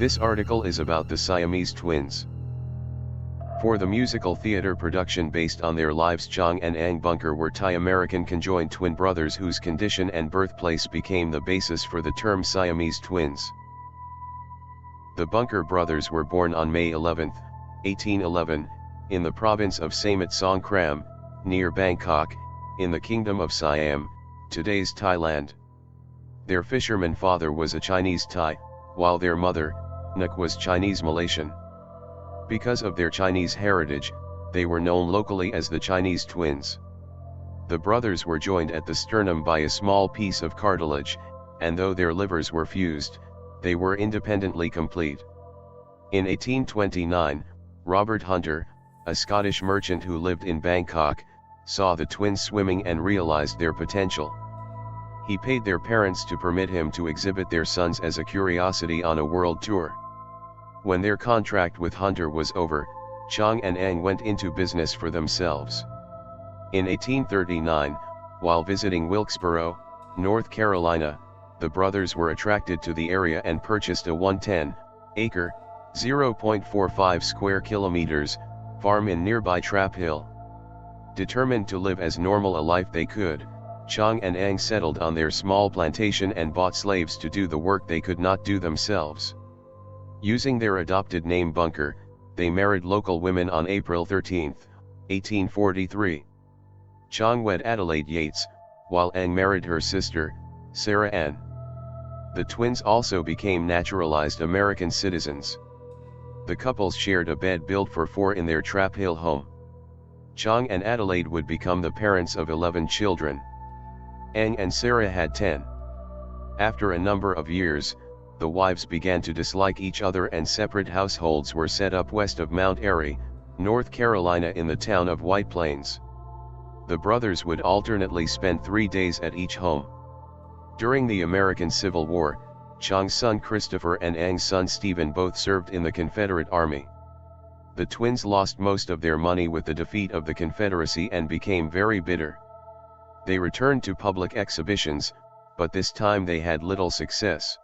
This article is about the Siamese twins. For the musical theater production based on their lives, Chang and Eng Bunker were Thai-American conjoined twin brothers whose condition and birthplace became the basis for the term Siamese twins. The Bunker brothers were born on May 11, 1811, in the province of Samut Songkhram, near Bangkok, in the Kingdom of Siam, today's Thailand. Their fisherman father was a Chinese Thai, while their mother, Nuk, was Chinese Malaysian. Because of their Chinese heritage, they were known locally as the Chinese twins. The brothers were joined at the sternum by a small piece of cartilage, and though their livers were fused, they were independently complete. In 1829, Robert Hunter, a Scottish merchant who lived in Bangkok, saw the twins swimming and realized their potential. He paid their parents to permit him to exhibit their sons as a curiosity on a world tour. When their contract with Hunter was over, Chang and Eng went into business for themselves. In 1839, while visiting Wilkesboro, North Carolina, the brothers were attracted to the area and purchased a 110-acre, 0.45 square kilometers, farm in nearby Trap Hill. Determined to live as normal a life they could, Chang and Eng settled on their small plantation and bought slaves to do the work they could not do themselves. Using their adopted name Bunker, they married local women on April 13, 1843. Chang wed Adelaide Yates, while Eng married her sister, Sarah Ann. The twins also became naturalized American citizens. The couples shared a bed built for four in their Trap Hill home. Chang and Adelaide would become the parents of 11 children. Eng and Sarah had 10. After a number of years, the wives began to dislike each other and separate households were set up west of Mount Airy, North Carolina in the town of White Plains. The brothers would alternately spend 3 days at each home. During the American Civil War, Chang's son Christopher and Eng's son Stephen both served in the Confederate Army. The twins lost most of their money with the defeat of the Confederacy and became very bitter. They returned to public exhibitions, but this time they had little success.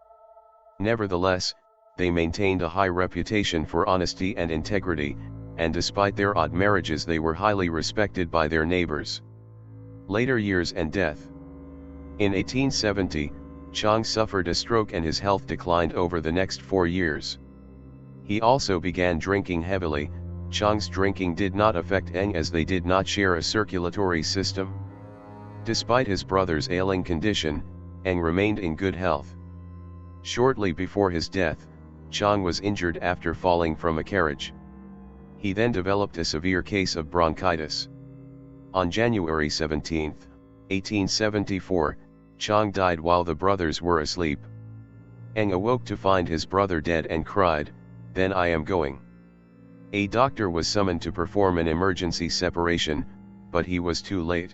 Nevertheless, they maintained a high reputation for honesty and integrity, and despite their odd marriages they were highly respected by their neighbors. Later years and death. In 1870, Chang suffered a stroke and his health declined over the next 4 years. He also began drinking heavily. Chang's drinking did not affect Eng as they did not share a circulatory system. Despite his brother's ailing condition, Eng remained in good health. Shortly before his death, Chang was injured after falling from a carriage. He then developed a severe case of bronchitis. On January 17, 1874, Chang died while the brothers were asleep. Eng awoke to find his brother dead and cried, "Then I am going." A doctor was summoned to perform an emergency separation, but he was too late.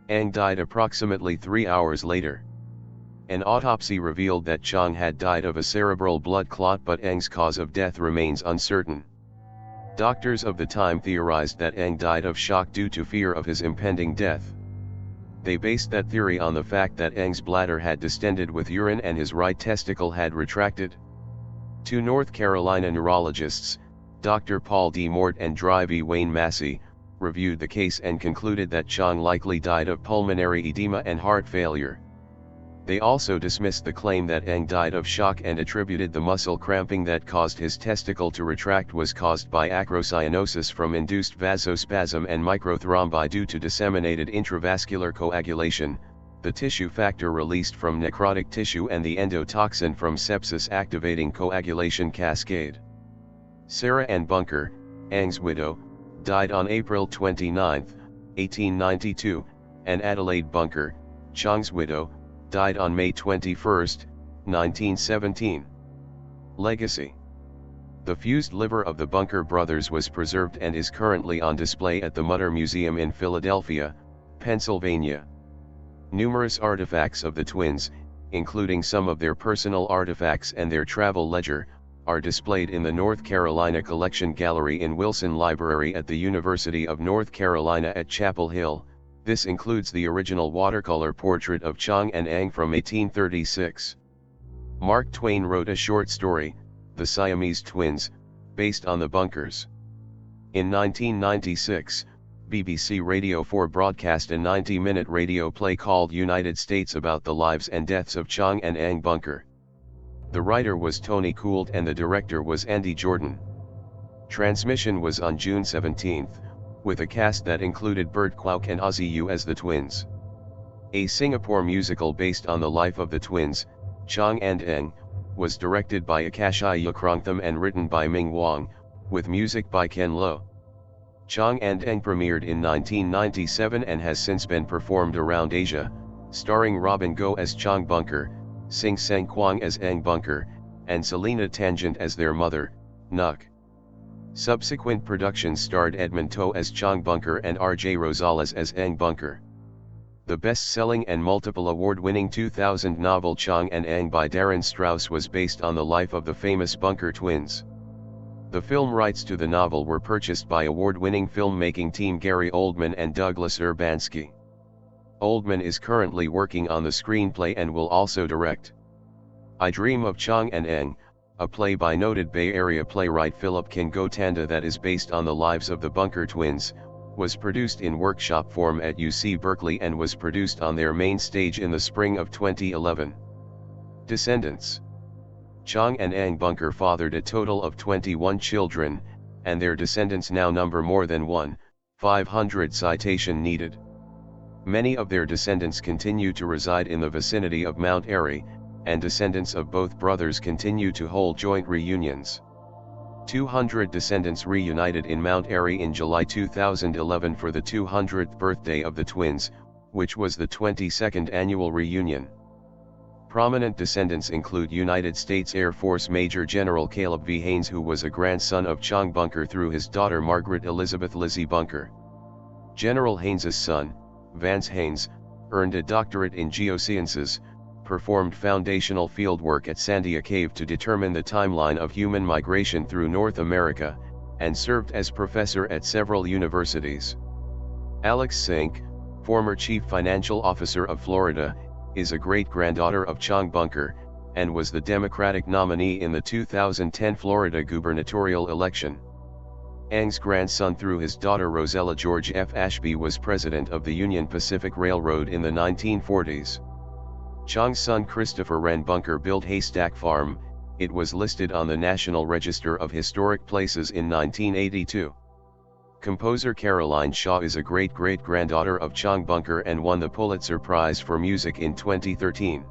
Eng died approximately 3 hours later. An autopsy revealed that Chang had died of a cerebral blood clot, but Eng's cause of death remains uncertain. Doctors of the time theorized that Eng died of shock due to fear of his impending death. They based that theory on the fact that Eng's bladder had distended with urine and his right testicle had retracted. Two North Carolina neurologists, Dr. Paul D. Mort and Dry V. Wayne Massey, reviewed the case and concluded that Chang likely died of pulmonary edema and heart failure. They also dismissed the claim that Eng died of shock and attributed the muscle cramping that caused his testicle to retract was caused by acrocyanosis from induced vasospasm and microthrombi due to disseminated intravascular coagulation, the tissue factor released from necrotic tissue and the endotoxin from sepsis activating coagulation cascade. Sarah Ann Bunker, Eng's widow, died on April 29, 1892, and Adelaide Bunker, Chang's widow, died on May 21, 1917. Legacy. The fused liver of the Bunker brothers was preserved and is currently on display at the Mutter Museum in Philadelphia, Pennsylvania. Numerous artifacts of the twins, including some of their personal artifacts and their travel ledger, are displayed in the North Carolina Collection Gallery in Wilson Library at the University of North Carolina at Chapel Hill. This includes the original watercolor portrait of Chang and Eng from 1836. Mark Twain wrote a short story, the Siamese twins, based on the Bunkers. In 1996, BBC Radio 4 broadcast a 90-minute radio play called United States about the lives and deaths of Chang and Eng Bunker. The writer was Tony Gould and the director was Andy Jordan. Transmission was on June 17, with a cast that included Bert Kwok and Ozzy Yu as the twins. A Singapore musical based on the life of the twins, Chang and Eng, was directed by Akashai Yukrongtham and written by Ming Wong, with music by Ken Lo. Chang and Eng premiered in 1997 and has since been performed around Asia, starring Robin Goh as Chang Bunker, Sing Seng Kwang as Eng Bunker, and Selena Tangent as their mother, Nuk. Subsequent productions starred Edmund To as Chang Bunker and R.J. Rosales as Eng Bunker. The best-selling and multiple award-winning 2000 novel Chang and Eng by Darren Strauss was based on the life of the famous Bunker twins. The film rights to the novel were purchased by award-winning filmmaking team Gary Oldman and Douglas Urbanski. Oldman is currently working on the screenplay and will also direct. I Dream of Chang and Eng, a play by noted Bay Area playwright Philip Kingotanda that is based on the lives of the Bunker twins, was produced in workshop form at UC Berkeley and was produced on their main stage in the spring of 2011. Descendants. Chang and Eng Bunker fathered a total of 21 children, and their descendants now number more than 1,500 citation needed. Many of their descendants continue to reside in the vicinity of Mount Airy, and descendants of both brothers continue to hold joint reunions. 200 descendants reunited in Mount Airy in July 2011 for the 200th birthday of the twins, which was the 22nd annual reunion. Prominent descendants include United States Air Force Major General Caleb V. Haynes, who was a grandson of Chang Bunker through his daughter Margaret Elizabeth Lizzie Bunker. General Haynes's son, Vance Haynes, earned a doctorate in geosciences, performed foundational fieldwork at Sandia Cave to determine the timeline of human migration through North America, and served as professor at several universities. Alex Sink, former chief financial officer of Florida, is a great-granddaughter of Chang Bunker, and was the Democratic nominee in the 2010 Florida gubernatorial election. Eng's grandson through his daughter Rosella George F. Ashby was president of the Union Pacific Railroad in the 1940s. Chang's son Christopher Wren Bunker built Haystack Farm. It was listed on the National Register of Historic Places in 1982. Composer Caroline Shaw is a great-great-granddaughter of Chang Bunker and won the Pulitzer Prize for Music in 2013.